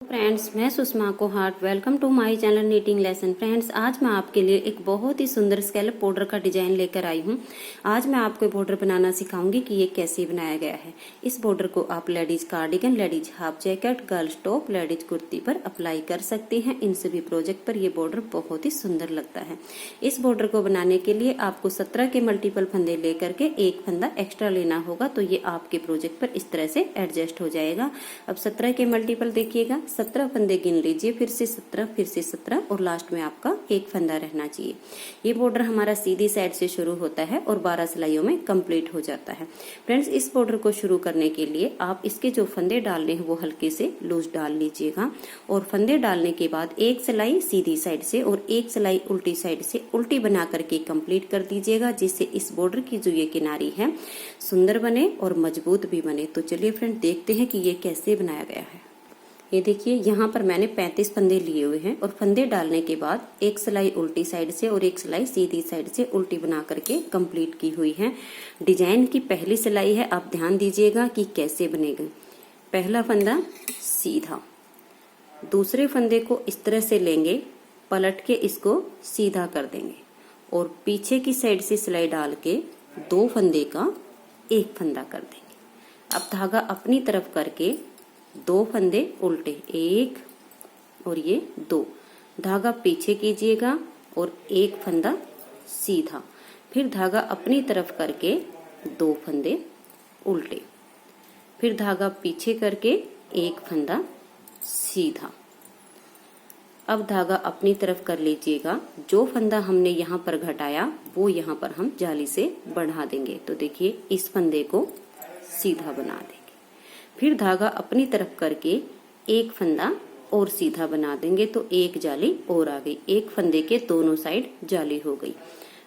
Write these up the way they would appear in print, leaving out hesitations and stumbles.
Friends, मैं सुषमा को heart welcome to my channel knitting lesson. Friends, आज मैं आपके लिए एक बहुत ही सुंदर स्कैलप बॉर्डर का डिजाइन लेकर आई हूँ। आज मैं आपको बॉर्डर बनाना सिखाऊंगी कि ये कैसे बनाया गया है। इस बॉर्डर को आप ladies cardigan, ladies half jacket, girls top, ladies kurti पर अप्लाई कर सकते हैं। इन सभी प्रोजेक्ट पर ये बॉर्डर बहुत ही सुंदर लगता है। इस बॉर्डर को बनाने के लिए आपको 17 के मल्टीपल फंदे लेकर के एक फंदा एक्स्ट्रा लेना होगा, तो ये आपके प्रोजेक्ट पर इस तरह से एडजस्ट हो जाएगा। अब 17 के मल्टीपल देखिएगा, 17 फंदे गिन लीजिए, फिर से 17, फिर से 17 और लास्ट में आपका एक फंदा रहना चाहिए। ये बॉर्डर हमारा सीधी साइड से शुरू होता है और 12 सिलाइयों में कंप्लीट हो जाता है। फ्रेंड्स, इस बॉर्डर को शुरू करने के लिए आप इसके जो फंदे डालने हैं वो हल्के से लूज डाल लीजिएगा और फंदे डालने के बाद एक सिलाई सीधी साइड से और एक सिलाई उल्टी साइड से उल्टी बना करके कंप्लीट कर दीजिएगा, जिससे इस बॉर्डर की जो ये किनारी है सुंदर बने और मजबूत भी बने। तो चलिए फ्रेंड, देखते हैं कि ये कैसे बनाया गया है। ये देखिए, यहाँ पर मैंने 35 फंदे लिए हुए हैं और फंदे डालने के बाद एक सिलाई उल्टी साइड से और एक सिलाई सीधी साइड से उल्टी बना करके कंप्लीट की हुई है। डिजाइन की पहली सिलाई है, आप ध्यान दीजिएगा कि कैसे बनेगा। पहला फंदा सीधा, दूसरे फंदे को इस तरह से लेंगे, पलट के इसको सीधा कर देंगे और पीछे की साइड से सिलाई डाल के दो फंदे का एक फंदा कर देंगे। अब धागा अपनी तरफ करके दो फंदे उल्टे, एक और ये दो, धागा पीछे कीजिएगा और एक फंदा सीधा, फिर धागा अपनी तरफ करके दो फंदे उल्टे, फिर धागा पीछे करके एक फंदा सीधा। अब धागा अपनी तरफ कर लीजिएगा, जो फंदा हमने यहाँ पर घटाया वो यहाँ पर हम जाली से बढ़ा देंगे। तो देखिए, इस फंदे को सीधा बना देंगे, फिर धागा अपनी तरफ करके एक फंदा और सीधा बना देंगे, तो एक जाली और आ गई, एक फंदे के दोनों साइड जाली हो गई।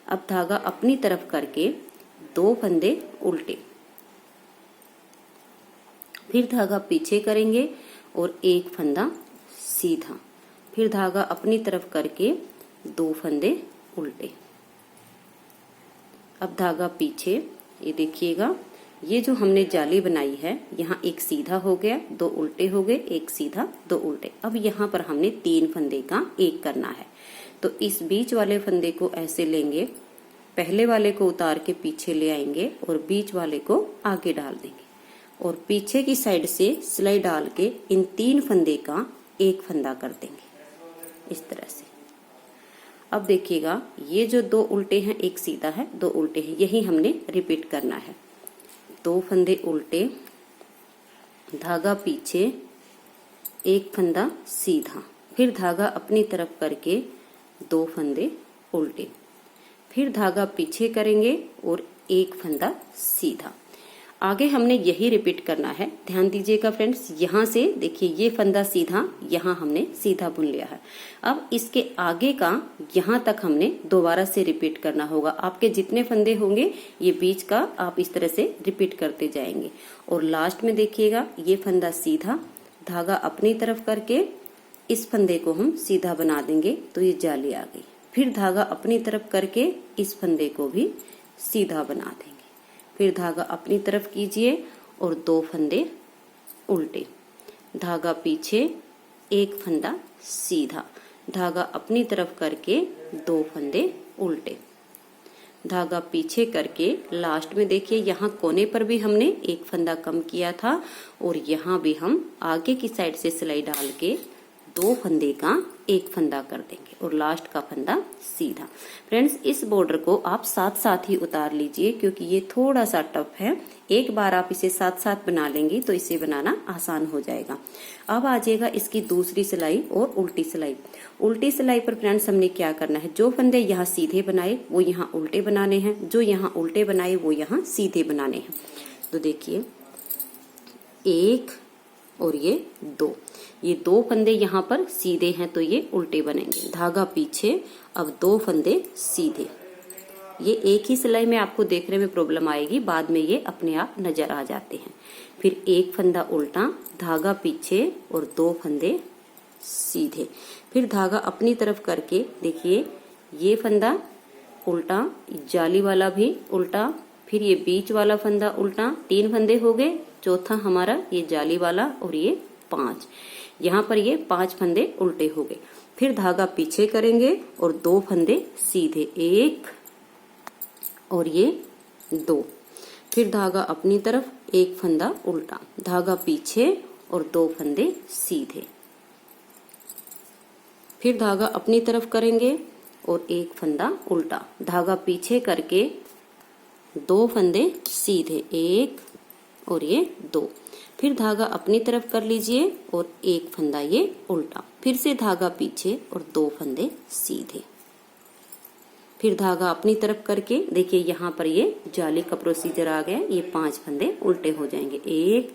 अब धागा अपनी तरफ करके दो फंदे उल्टे, फिर धागा पीछे करेंगे और एक फंदा सीधा, फिर धागा अपनी तरफ करके दो फंदे उल्टे। अब धागा पीछे, ये देखिएगा, ये जो हमने जाली बनाई है यहाँ एक सीधा हो गया, दो उल्टे हो गए, एक सीधा दो उल्टे। अब यहाँ पर हमने तीन फंदे का एक करना है, तो इस बीच वाले फंदे को ऐसे लेंगे, पहले वाले को उतार के पीछे ले आएंगे और बीच वाले को आगे डाल देंगे और पीछे की साइड से सिलाई डाल के इन तीन फंदे का एक फंदा कर देंगे इस तरह से। अब देखिएगा, ये जो दो उल्टे हैं, एक सीधा है, दो उल्टे हैं, यही हमने रिपीट करना है। दो फंदे उल्टे, धागा पीछे, एक फंदा सीधा, फिर धागा अपनी तरफ करके दो फंदे उल्टे, फिर धागा पीछे करेंगे और एक फंदा सीधा। आगे हमने यही रिपीट करना है, ध्यान दीजिएगा फ्रेंड्स। यहाँ से देखिए, ये फंदा सीधा, यहाँ हमने सीधा बुन लिया है। अब इसके आगे का यहाँ तक हमने दोबारा से रिपीट करना होगा। आपके जितने फंदे होंगे ये बीच का आप इस तरह से रिपीट करते जाएंगे और लास्ट में देखिएगा, ये फंदा सीधा, धागा अपनी तरफ करके इस फंदे को हम सीधा बना देंगे, तो ये जाली आ गई। फिर धागा अपनी तरफ करके इस फंदे को भी सीधा बना देंगे, फिर धागा अपनी तरफ कीजिए और दो फंदे उल्टे, धागा पीछे, एक फंदा सीधा, धागा अपनी तरफ करके दो फंदे उल्टे, धागा पीछे करके लास्ट में देखिए, यहाँ कोने पर भी हमने एक फंदा कम किया था और यहाँ भी हम आगे की साइड से सिलाई डाल के दो फंदे का एक फंदा कर देंगे और लास्ट का फंदा सीधा। फ्रेंड्स, इस बॉर्डर को आप साथ साथ ही उतार लीजिए, क्योंकि ये थोड़ा सा टफ है। एक बार आप इसे साथ साथ बना लेंगे तो इसे बनाना आसान हो जाएगा। अब आ जाएगा इसकी दूसरी सिलाई और उल्टी सिलाई। उल्टी सिलाई पर फ्रेंड्स हमने क्या करना है, जो फंदे यहाँ सीधे बनाए वो यहाँ उल्टे बनाने हैं, जो यहाँ उल्टे बनाए वो यहाँ सीधे बनाने हैं। तो देखिए, एक और ये दो फंदे यहाँ पर सीधे हैं तो ये उल्टे बनेंगे, धागा पीछे, अब दो फंदे सीधे। ये एक ही सिलाई में आपको देखने में प्रॉब्लम आएगी, बाद में ये अपने आप नजर आ जाते हैं। फिर एक फंदा उल्टा, धागा पीछे और दो फंदे सीधे, फिर धागा अपनी तरफ करके देखिए, ये फंदा उल्टा, जाली वाला भी उल्टा, फिर ये बीच वाला फंदा उल्टा, तीन फंदे हो गए, चौथा हमारा ये जाली वाला और ये 5। यहाँ पर ये 5 फंदे उल्टे हो गए। फिर धागा पीछे करेंगे और 2 फंदे सीधे, 1 और ये 2। फिर धागा अपनी तरफ, 1 फंदा उल्टा, धागा पीछे और 2 फंदे सीधे। फिर धागा अपनी तरफ करेंगे और 1 फंदा उल्टा, धागा पीछे करके 2 फंदे सीधे, 1 और ये 2। फिर धागा अपनी तरफ कर लीजिए और 1 फंदा ये उल्टा, फिर से धागा पीछे और 2 फंदे सीधे। फिर धागा अपनी तरफ करके देखिए यहाँ पर ये जाली का प्रोसीजर आ गया। ये 5 फंदे उल्टे हो जाएंगे, 1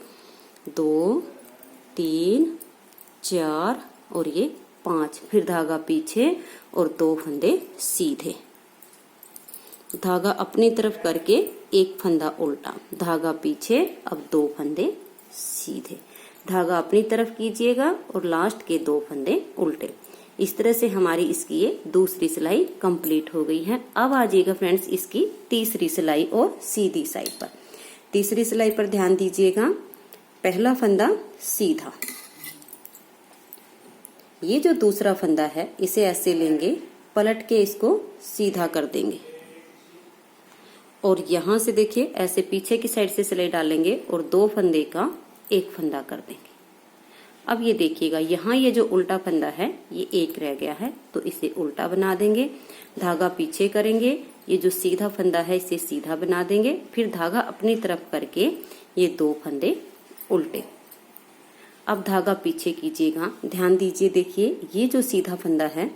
2 3 4 और ये 5। फिर धागा पीछे और 2 फंदे सीधे, धागा अपनी तरफ करके 1 फंदा उल्टा, धागा पीछे, अब 2 फंदे सीधे, धागा अपनी तरफ कीजिएगा और लास्ट के 2 फंदे उल्टे। इस तरह से हमारी इसकी ये दूसरी सिलाई कंप्लीट हो गई है। अब आ जाइएगा फ्रेंड्स इसकी तीसरी सिलाई और सीधी साइड पर। तीसरी सिलाई पर ध्यान दीजिएगा। पहला फंदा सीधा, ये जो दूसरा फंदा है इसे ऐसे लेंगे, पलट के इसको सीधा कर देंगे और यहां से देखिए ऐसे पीछे की साइड से सिलाई डालेंगे और 2 फंदे का 1 फंदा कर देंगे। अब ये देखिएगा यहाँ ये जो उल्टा फंदा है ये 1 रह गया है, तो इसे उल्टा बना देंगे, धागा पीछे करेंगे, ये जो सीधा फंदा है इसे सीधा बना देंगे, फिर धागा अपनी तरफ करके ये 2 फंदे उल्टे। अब धागा पीछे कीजिएगा, ध्यान दीजिए, देखिए ये जो सीधा फंदा है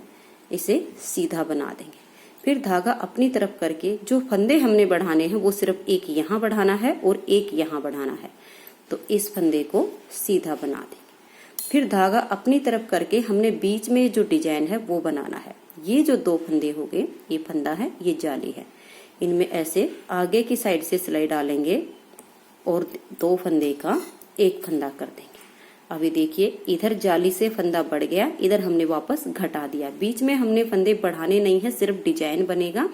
इसे सीधा बना देंगे, फिर धागा अपनी तरफ करके जो फंदे हमने बढ़ाने हैं वो सिर्फ 1 यहाँ बढ़ाना है और 1 यहाँ बढ़ाना है, तो इस फंदे को सीधा बना देंगे। फिर धागा अपनी तरफ करके हमने बीच में जो डिजाइन है वो बनाना है। ये जो 2 फंदे हो गए, ये फंदा है, ये जाली है, इनमें ऐसे आगे की साइड से सिलाई डालेंगे और 2 फंदे का 1 फंदा कर देंगे। अभी देखिए इधर जाली से फंदा बढ़ गया, इधर हमने वापस घटा दिया। बीच में हमने फंदे बढ़ाने नहीं है, सिर्फ डिजाइन बनेगा।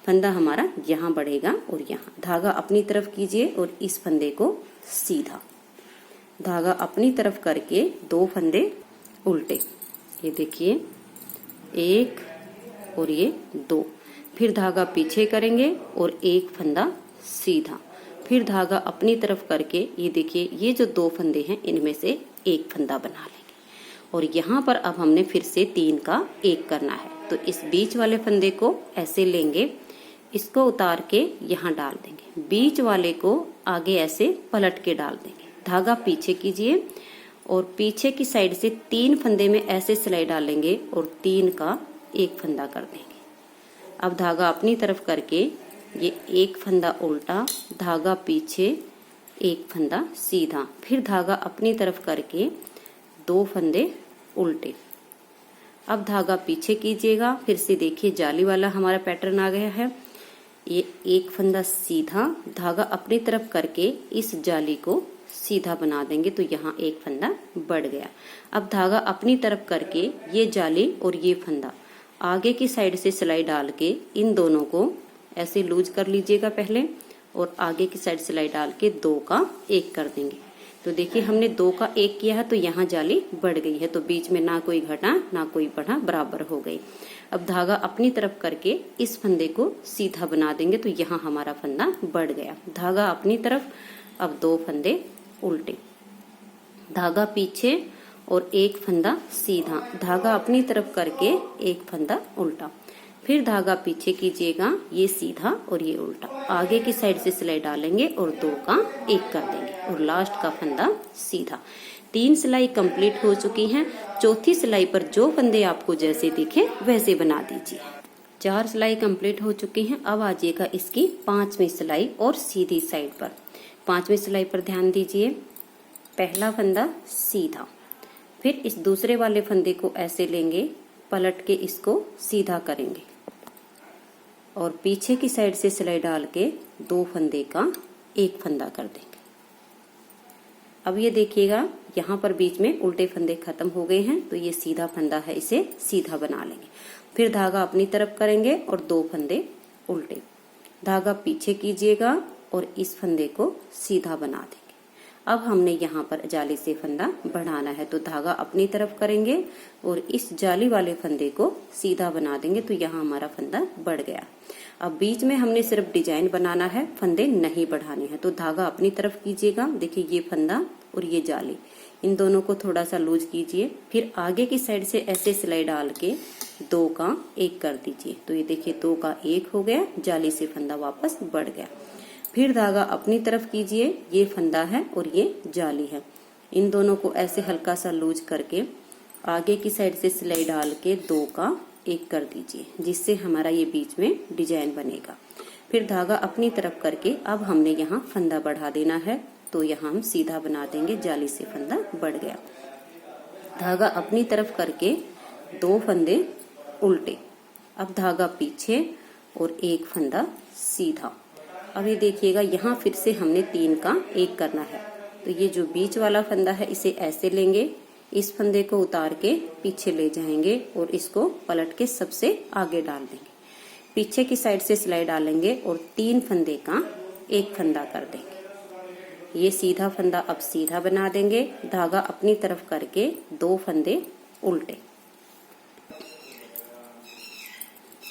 फंदा हमारा यहाँ बढ़ेगा और यहाँ धागा अपनी तरफ कीजिए और इस फंदे को सीधा, धागा अपनी तरफ करके 2 फंदे उल्टे, ये देखिए 1 और ये 2। फिर धागा पीछे करेंगे और 1 फंदा सीधा, फिर धागा अपनी तरफ करके ये देखिए ये जो 2 फंदे हैं इनमें से 1 फंदा बना लेंगे और यहाँ पर अब हमने फिर से 3 का 1 करना है। तो इस बीच वाले फंदे को ऐसे लेंगे, इसको उतार के यहाँ डाल देंगे, बीच वाले को आगे ऐसे पलट के डाल देंगे, धागा पीछे कीजिए और पीछे की साइड से 3 फंदे में ऐसे सिलाई डालेंगे और 3 का 1 फंदा कर देंगे। अब धागा अपनी तरफ करके ये 1 फंदा उल्टा, धागा पीछे, 1 फंदा सीधा, फिर धागा अपनी तरफ करके 2 फंदे उल्टे। अब धागा पीछे कीजिएगा, फिर से देखिए जाली वाला हमारा पैटर्न आ गया है। ये 1 फंदा सीधा, धागा अपनी तरफ करके इस जाली को सीधा बना देंगे, तो यहाँ 1 फंदा बढ़ गया। अब धागा अपनी तरफ करके ये जाली और ये फंदा आगे की साइड से सिलाई डाल के इन दोनों को ऐसे लूज कर लीजिएगा पहले और आगे की साइड सिलाई डाल के 2 का 1 कर देंगे। तो देखिए हमने 2 का 1 किया है तो यहाँ जाली बढ़ गई है, तो बीच में ना कोई घटा ना कोई बढ़ा, बराबर हो गई। अब धागा अपनी तरफ करके इस फंदे को सीधा बना देंगे, तो यहाँ हमारा फंदा बढ़ गया। धागा अपनी तरफ, अब 2 फंदे उल्टे, धागा पीछे और 1 फंदा सीधा, धागा अपनी तरफ करके 1 फंदा उल्टा, फिर धागा पीछे कीजिएगा, ये सीधा और ये उल्टा, आगे की साइड से सिलाई डालेंगे और 2 का 1 कर देंगे और लास्ट का फंदा सीधा। 3 सिलाई कंप्लीट हो चुकी हैं। चौथी सिलाई पर जो फंदे आपको जैसे दिखे वैसे बना दीजिए। 4 सिलाई कंप्लीट हो चुकी हैं। अब आ जाइएगा इसकी 5वीं सिलाई और सीधी साइड पर। 5वीं सिलाई पर ध्यान दीजिए। पहला फंदा सीधा, फिर इस दूसरे वाले फंदे को ऐसे लेंगे, पलट के इसको सीधा करेंगे और पीछे की साइड से सिलाई डाल के 2 फंदे का 1 फंदा कर देंगे। अब ये देखिएगा यहाँ पर बीच में उल्टे फंदे खत्म हो गए हैं, तो ये सीधा फंदा है, इसे सीधा बना लेंगे। फिर धागा अपनी तरफ करेंगे और 2 फंदे उल्टे, धागा पीछे कीजिएगा और इस फंदे को सीधा बना देंगे। अब हमने यहाँ पर जाली से फंदा बढ़ाना है, तो धागा अपनी तरफ करेंगे और इस जाली वाले फंदे को सीधा बना देंगे, तो यहाँ हमारा फंदा बढ़ गया। अब बीच में हमने सिर्फ डिजाइन बनाना है, फंदे नहीं बढ़ाने हैं, तो धागा अपनी तरफ कीजिएगा। देखिए ये फंदा और ये जाली, इन दोनों को थोड़ा सा लूज कीजिए, फिर आगे की साइड से ऐसे सिलाई डाल के 2 का 1 कर दीजिए। तो ये देखिए 2 का 1 हो गया, जाली से फंदा वापस बढ़ गया। फिर धागा अपनी तरफ कीजिए, ये फंदा है और ये जाली है, इन दोनों को ऐसे हल्का सा लूज करके आगे की साइड से सिलाई डाल के 2 का 1 कर दीजिए, जिससे हमारा ये बीच में डिजाइन बनेगा। फिर धागा अपनी तरफ करके अब हमने यहाँ फंदा बढ़ा देना है, तो यहाँ हम सीधा बना देंगे, जाली से फंदा बढ़ गया। धागा अपनी तरफ करके 2 फंदे उल्टे, अब धागा पीछे और 1 फंदा सीधा। अब ये देखिएगा यहाँ फिर से हमने 3 का 1 करना है, तो ये जो बीच वाला फंदा है इसे ऐसे लेंगे, इस फंदे को उतार के पीछे ले जाएंगे और इसको पलट के सबसे आगे डाल देंगे, पीछे की साइड से सिलाई डालेंगे और 3 फंदे का 1 फंदा कर देंगे। ये सीधा फंदा अब सीधा बना देंगे, धागा अपनी तरफ करके 2 फंदे उल्टे।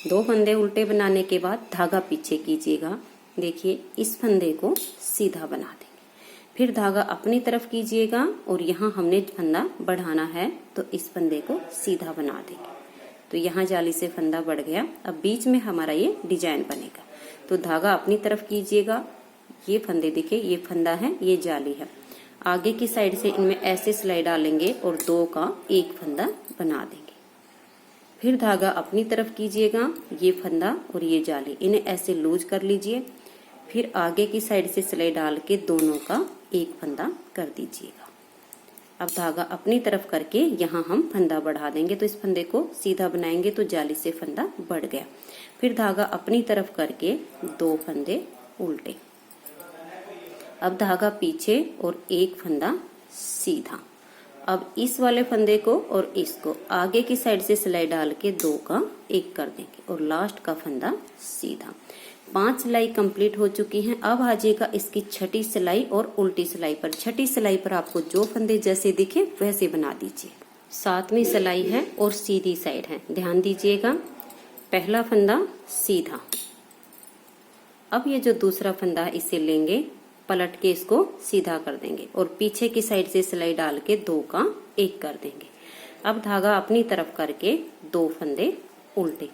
2 फंदे उल्टे बनाने के बाद धागा पीछे कीजिएगा, देखिए इस फंदे को सीधा बना देंगे। फिर धागा अपनी तरफ कीजिएगा और यहाँ हमने फंदा बढ़ाना है, तो इस फंदे को सीधा बना देंगे, तो यहाँ जाली से फंदा बढ़ गया। अब बीच में हमारा ये डिजाइन बनेगा, तो धागा अपनी तरफ कीजिएगा, ये फंदे देखिए, ये फंदा है, ये जाली है, आगे की साइड से इनमें ऐसे सिलाई डालेंगे और 2 का 1 फंदा बना देंगे। फिर धागा अपनी तरफ कीजिएगा, ये फंदा और ये जाली, इन्हें ऐसे लूज कर लीजिए, फिर आगे की साइड से सिलाई डाल के दोनों का 1 फंदा कर दीजिएगा। अब धागा अपनी तरफ करके यहाँ हम फंदा बढ़ा देंगे, तो इस फंदे को सीधा बनाएंगे, तो जाली से फंदा बढ़ गया। फिर धागा अपनी तरफ करके 2 फंदे उल्टे, अब धागा पीछे और 1 फंदा सीधा। अब इस वाले फंदे को और इसको आगे की साइड से सिलाई डाल के 2 का 1 कर देंगे और लास्ट का फंदा सीधा। 5 सिलाई कंप्लीट हो चुकी हैं। अब आ जाएगा इसकी छठी सिलाई और उल्टी सिलाई पर। छठी सिलाई पर आपको जो फंदे जैसे दिखे वैसे बना दीजिए। 7वीं सिलाई है और सीधी साइड है, ध्यान दीजिएगा। पहला फंदा सीधा, अब ये जो दूसरा फंदा है इसे लेंगे, पलट के इसको सीधा कर देंगे और पीछे की साइड से सिलाई डाल के 2 का 1 कर देंगे। अब धागा अपनी तरफ करके 2 फंदे उल्टे,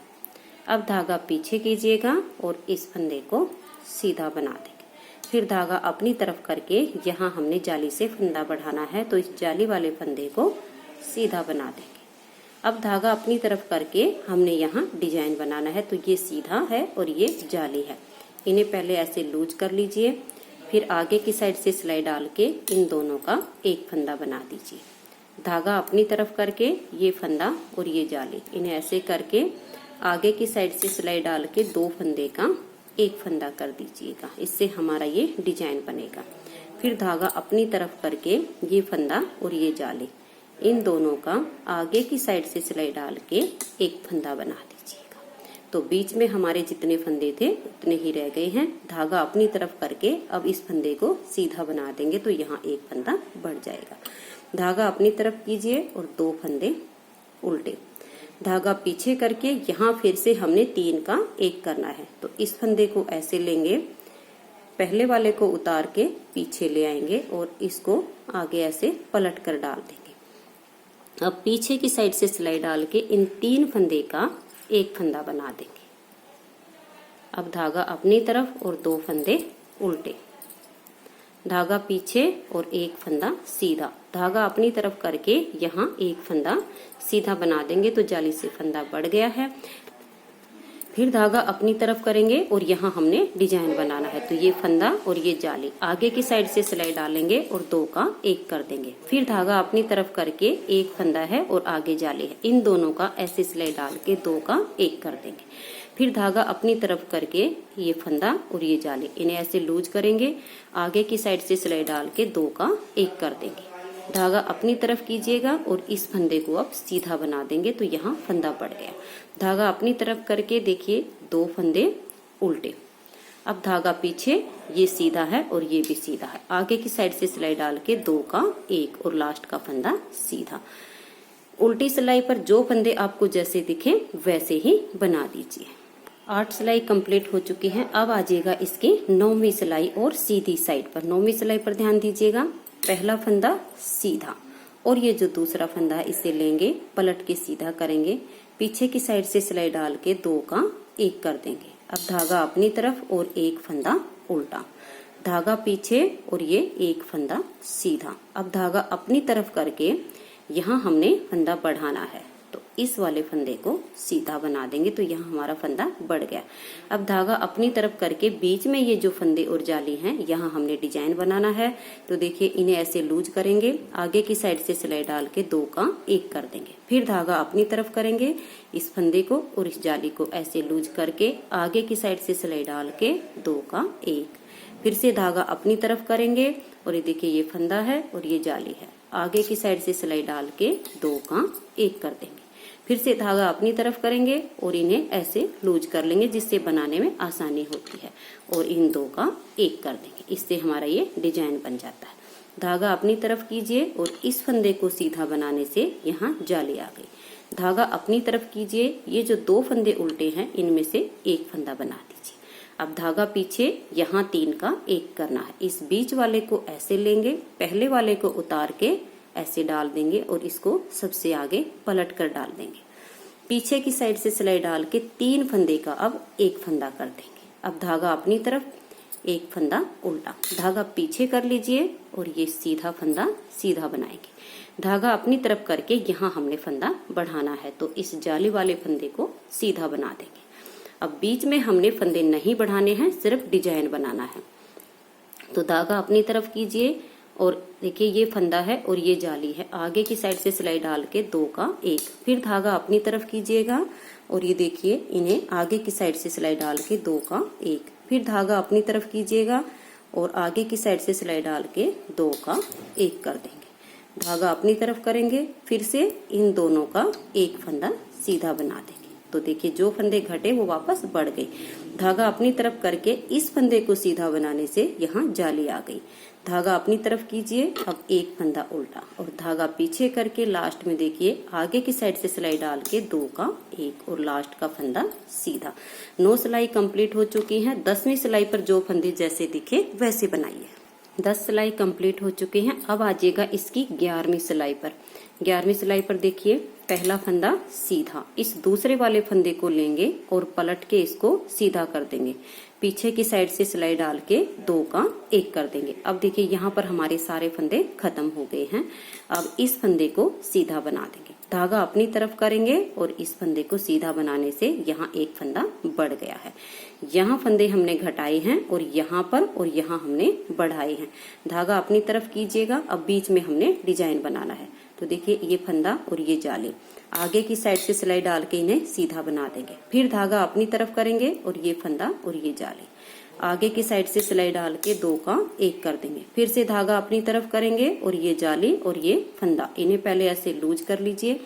अब धागा पीछे कीजिएगा और इस फंदे को सीधा बना देंगे। फिर धागा अपनी तरफ करके यहाँ हमने जाली से फंदा बढ़ाना है, तो इस जाली वाले फंदे को सीधा बना देंगे। अब धागा अपनी तरफ करके हमने यहाँ डिजाइन बनाना है, तो ये सीधा है और ये जाली है, इन्हें पहले ऐसे लूज कर लीजिए, फिर आगे की साइड से सिलाई डाल के इन दोनों का 1 फंदा बना दीजिए। धागा अपनी तरफ करके ये फंदा और ये जाली, इन्हें ऐसे करके आगे की साइड से सिलाई डाल के 2 फंदे का 1 फंदा कर दीजिएगा, इससे हमारा ये डिजाइन बनेगा। फिर धागा अपनी तरफ करके ये फंदा और ये जाली, इन दोनों का आगे की साइड से सिलाई डाल के 1 फंदा बना दीजिएगा। तो बीच में हमारे जितने फंदे थे उतने ही रह गए हैं। धागा अपनी तरफ करके अब इस फंदे को सीधा बना देंगे, तो यहाँ 1 फंदा बढ़ जाएगा। धागा अपनी तरफ कीजिए और 2 फंदे उल्टे, धागा पीछे करके यहाँ फिर से हमने 3 का 1 करना है, तो इस फंदे को ऐसे लेंगे, पहले वाले को उतार के पीछे ले आएंगे और इसको आगे ऐसे पलट कर डाल देंगे। अब पीछे की साइड से सिलाई डाल के इन 3 फंदे का 1 फंदा बना देंगे। अब धागा अपनी तरफ और 2 फंदे उल्टे, धागा पीछे और 1 फंदा सीधा, धागा अपनी तरफ करके यहाँ 1 फंदा सीधा बना देंगे, तो जाली से फंदा बढ़ गया है। फिर धागा अपनी तरफ करेंगे और यहाँ हमने डिजाइन बनाना है, तो ये फंदा और ये जाली, आगे की साइड से सिलाई डालेंगे और 2 का 1 कर देंगे। फिर धागा अपनी तरफ करके 1 फंदा है और आगे जाली है, इन दोनों का ऐसे सिलाई डाल के 2 का 1 कर देंगे। फिर धागा अपनी तरफ करके ये फंदा और ये जाली, इन्हें ऐसे लूज करेंगे, आगे की साइड से सिलाई डाल के 2 का 1 कर देंगे। धागा अपनी तरफ कीजिएगा और इस फंदे को अब सीधा बना देंगे, तो यहाँ फंदा बढ़ गया। धागा अपनी तरफ करके देखिए 2 फंदे उल्टे, अब धागा पीछे, ये सीधा है और ये भी सीधा है। आगे की साइड से सिलाई डाल के 2 का 1 और लास्ट का फंदा सीधा। उल्टी सिलाई पर जो फंदे आपको जैसे दिखे वैसे ही बना दीजिए। 8 सिलाई कंप्लीट हो चुकी है। अब आ जाएगा इसकी 9वीं सिलाई और सीधी साइड पर। 9वीं सिलाई पर ध्यान दीजिएगा, पहला फंदा सीधा और ये जो दूसरा फंदा है इसे लेंगे, पलट के सीधा करेंगे, पीछे की साइड से सिलाई डाल के 2 का 1 कर देंगे। अब धागा अपनी तरफ और एक फंदा उल्टा, धागा पीछे और ये एक फंदा सीधा। अब धागा अपनी तरफ करके यहाँ हमने फंदा बढ़ाना है, तो इस वाले फंदे को सीधा बना देंगे, तो यहाँ हमारा फंदा बढ़ गया। अब धागा अपनी तरफ करके बीच में ये जो फंदे और जाली हैं यहाँ हमने डिजाइन बनाना है, तो देखिए इन्हें ऐसे लूज करेंगे, आगे की साइड से सिलाई डाल के 2 का 1 कर देंगे। फिर धागा अपनी तरफ करेंगे, इस फंदे को और इस जाली को ऐसे लूज करके आगे की साइड से सिलाई डाल के 2 का 1, फिर से धागा अपनी तरफ करेंगे और ये देखिए ये फंदा है और ये जाली है, आगे की साइड से सिलाई डाल के 2 का 1 कर देंगे। फिर से धागा अपनी तरफ करेंगे और इन्हें ऐसे लूज कर लेंगे जिससे बनाने में आसानी होती है और इन 2 का 1 कर देंगे। इससे हमारा ये डिजाइन बन जाता है। धागा अपनी तरफ कीजिए और इस फंदे को सीधा बनाने से यहाँ जाली आ गई। धागा अपनी तरफ कीजिए, ये जो 2 फंदे उल्टे हैं इनमें से एक फंदा बना दीजिए। अब धागा पीछे, यहाँ 3 का 1 करना है। इस बीच वाले को ऐसे लेंगे, पहले वाले को उतार के ऐसे डाल देंगे और इसको सबसे आगे पलट कर डाल देंगे। पीछे की साइड से सिलाई डाल के 3 फंदे का अब 1 फंदा कर देंगे। अब धागा अपनी तरफ, एक फंदा उल्टा, धागा पीछे कर लीजिए और ये सीधा फंदा सीधा बनाएंगे। धागा अपनी तरफ करके यहाँ हमने फंदा बढ़ाना है, तो इस जाली वाले फंदे को सीधा बना देंगे। अब बीच में हमने फंदे नहीं बढ़ाने हैं, सिर्फ डिजाइन बनाना है। तो धागा अपनी तरफ कीजिए और देखिए ये फंदा है और ये जाली है, आगे की साइड से सिलाई डाल के 2 का 1, फिर धागा अपनी तरफ कीजिएगा और ये देखिए इन्हें आगे की साइड से सिलाई डाल के 2 का 1, फिर धागा अपनी तरफ कीजिएगा और आगे की साइड से सिलाई डाल के 2 का 1 कर देंगे। धागा अपनी तरफ करेंगे, फिर से इन दोनों का 1 फंदा सीधा बना देंगे। तो देखिए जो फंदे घटे वो वापस बढ़ गए। धागा अपनी तरफ करके इस फंदे को सीधा बनाने से यहाँ जाली आ गई। धागा अपनी तरफ कीजिए, अब 1 फंदा उल्टा और धागा पीछे करके लास्ट में देखिए आगे की साइड से सिलाई डाल के 2 का 1 और लास्ट का फंदा सीधा। 9 सिलाई कंप्लीट हो चुकी है। 10वीं सिलाई पर जो फंदे जैसे दिखे वैसे बनाइए। 10 सिलाई कंप्लीट हो चुके हैं। अब आ जाएगा इसकी 11वीं सिलाई पर। 11वीं सिलाई पर देखिए पहला फंदा सीधा, इस दूसरे वाले फंदे को लेंगे और पलट के इसको सीधा कर देंगे, पीछे की साइड से सिलाई डाल के 2 का 1 कर देंगे। अब देखिए यहाँ पर हमारे सारे फंदे खत्म हो गए हैं। अब इस फंदे को सीधा बना देंगे, धागा अपनी तरफ करेंगे और इस फंदे को सीधा बनाने से यहाँ 1 फंदा बढ़ गया है। यहाँ फंदे हमने घटाए हैं और यहाँ पर और यहाँ हमने बढ़ाए हैं। धागा अपनी तरफ कीजिएगा, अब बीच में हमने डिजाइन बनाना है। तो देखिए ये फंदा और ये जाली, आगे की साइड से सिलाई डाल के इन्हें सीधा बना देंगे, फिर धागा अपनी तरफ करेंगे और ये फंदा और ये जाली, आगे की साइड से सिलाई डाल के 2 का 1 कर देंगे, फिर से धागा अपनी तरफ करेंगे और ये जाली और ये फंदा, इन्हें पहले ऐसे लूज कर लीजिए,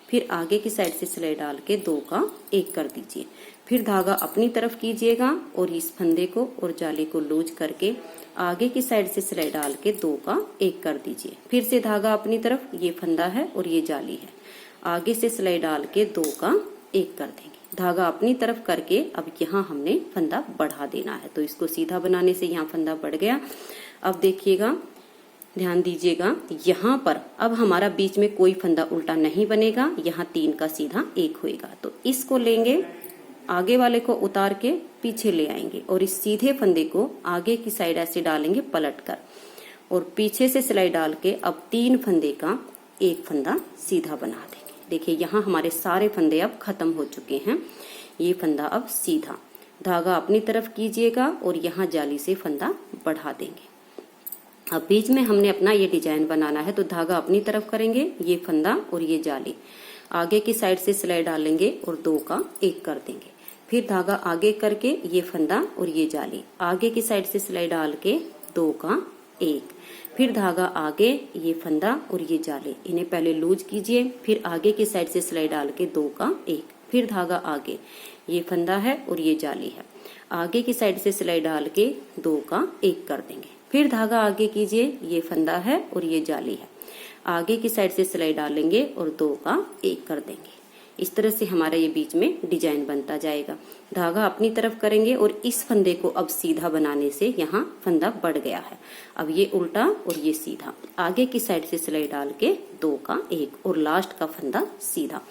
फिर आगे की साइड से सिलाई डाल के 2 का 1 कर दीजिए, फिर धागा अपनी तरफ कीजिएगा और इस फंदे को और जाली को लूज करके आगे की साइड से सिलाई डाल के 2 का 1 कर दीजिए, फिर से धागा अपनी तरफ, ये फंदा है और ये जाली है, आगे से सिलाई डाल के 2 का 1 कर देंगे। धागा अपनी तरफ करके अब यहाँ हमने फंदा बढ़ा देना है, तो इसको सीधा बनाने से यहाँ फंदा बढ़ गया। अब देखिएगा, ध्यान दीजिएगा, यहाँ पर अब हमारा बीच में कोई फंदा उल्टा नहीं बनेगा, यहाँ 3 का सीधा 1 होएगा। तो इसको लेंगे, आगे वाले को उतार के पीछे ले आएंगे और इस सीधे फंदे को आगे की साइड ऐसे डालेंगे पलट कर और पीछे से सिलाई डाल के अब 3 फंदे का 1 फंदा सीधा बना देंगे। देखिए यहाँ हमारे सारे फंदे अब खत्म हो चुके हैं। ये फंदा अब सीधा, धागा अपनी तरफ कीजिएगा और यहाँ जाली से फंदा बढ़ा देंगे। अब बीच में हमने अपना ये डिजाइन बनाना है, तो धागा अपनी तरफ करेंगे, ये फंदा और ये जाली, आगे की साइड से सिलाई डालेंगे और 2 का 1 कर देंगे, फिर धागा आगे करके ये फंदा और ये जाली, आगे की साइड से सिलाई डाल के 2 का 1, फिर धागा आगे, ये फंदा और ये जाली, इन्हें पहले लूज कीजिए, फिर आगे की साइड से सिलाई डाल के 2 का 1, फिर धागा आगे, ये फंदा है और ये जाली है, आगे की साइड से सिलाई डाल के 2 का 1 कर देंगे। फिर धागा आगे कीजिए, ये फंदा है और ये जाली है। आगे की साइड से सिलाई डालेंगे और 2 का 1 कर देंगे। इस तरह से हमारा ये बीच में डिजाइन बनता जाएगा। धागा अपनी तरफ करेंगे और इस फंदे को अब सीधा बनाने से यहाँ फंदा बढ़ गया है। अब ये उल्टा और ये सीधा, आगे की साइड से सिलाई डाल के 2 का 1 और लास्ट का फंदा सीधा।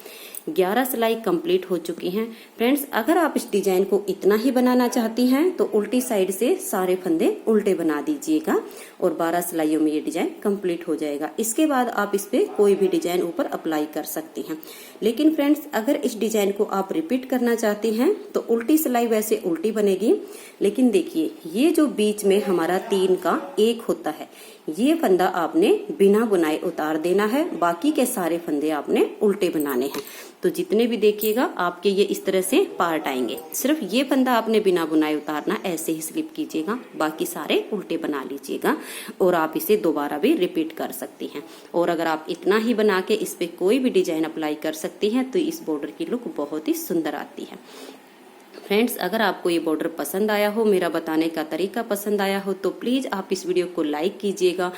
11 सिलाई कंप्लीट हो चुकी हैं। फ्रेंड्स, अगर आप इस डिजाइन को इतना ही बनाना चाहती हैं तो उल्टी साइड से सारे फंदे उल्टे बना दीजिएगा और 12 सिलाइयों में ये डिजाइन कंप्लीट हो जाएगा। इसके बाद आप इस पे कोई भी डिजाइन ऊपर अप्लाई कर सकती हैं। लेकिन फ्रेंड्स, अगर इस डिजाइन को आप रिपीट करना चाहती हैं तो उल्टी सिलाई वैसे उल्टी बनेगी, लेकिन देखिए ये जो बीच में हमारा 3 का 1 होता है, ये फंदा आपने बिना बुनाए उतार देना है। बाकी के सारे फंदे आपने उल्टे बनाने हैं। तो जितने भी देखिएगा आपके ये इस तरह से पार्ट आएंगे। सिर्फ ये फंदा आपने बिना बुनाए उतारना, ऐसे ही स्लिप कीजिएगा, बाकी सारे उल्टे बना लीजिएगा और आप इसे दोबारा भी रिपीट कर सकती हैं। और अगर आप इतना ही बना के इस पे कोई भी डिजाइन अप्लाई कर सकती हैं तो इस बॉर्डर की लुक बहुत ही सुंदर आती है। फ्रेंड्स, अगर आपको ये बॉर्डर पसंद आया हो, मेरा बताने का तरीका पसंद आया हो, तो प्लीज आप इस वीडियो को लाइक कीजिएगा।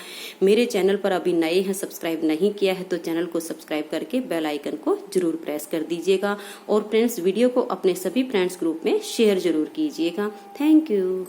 मेरे चैनल पर अभी नए हैं, सब्सक्राइब नहीं किया है तो चैनल को सब्सक्राइब करके बेल आइकन को जरूर प्रेस कर दीजिएगा। और फ्रेंड्स, वीडियो को अपने सभी फ्रेंड्स ग्रुप में शेयर जरूर कीजिएगा। Thank you.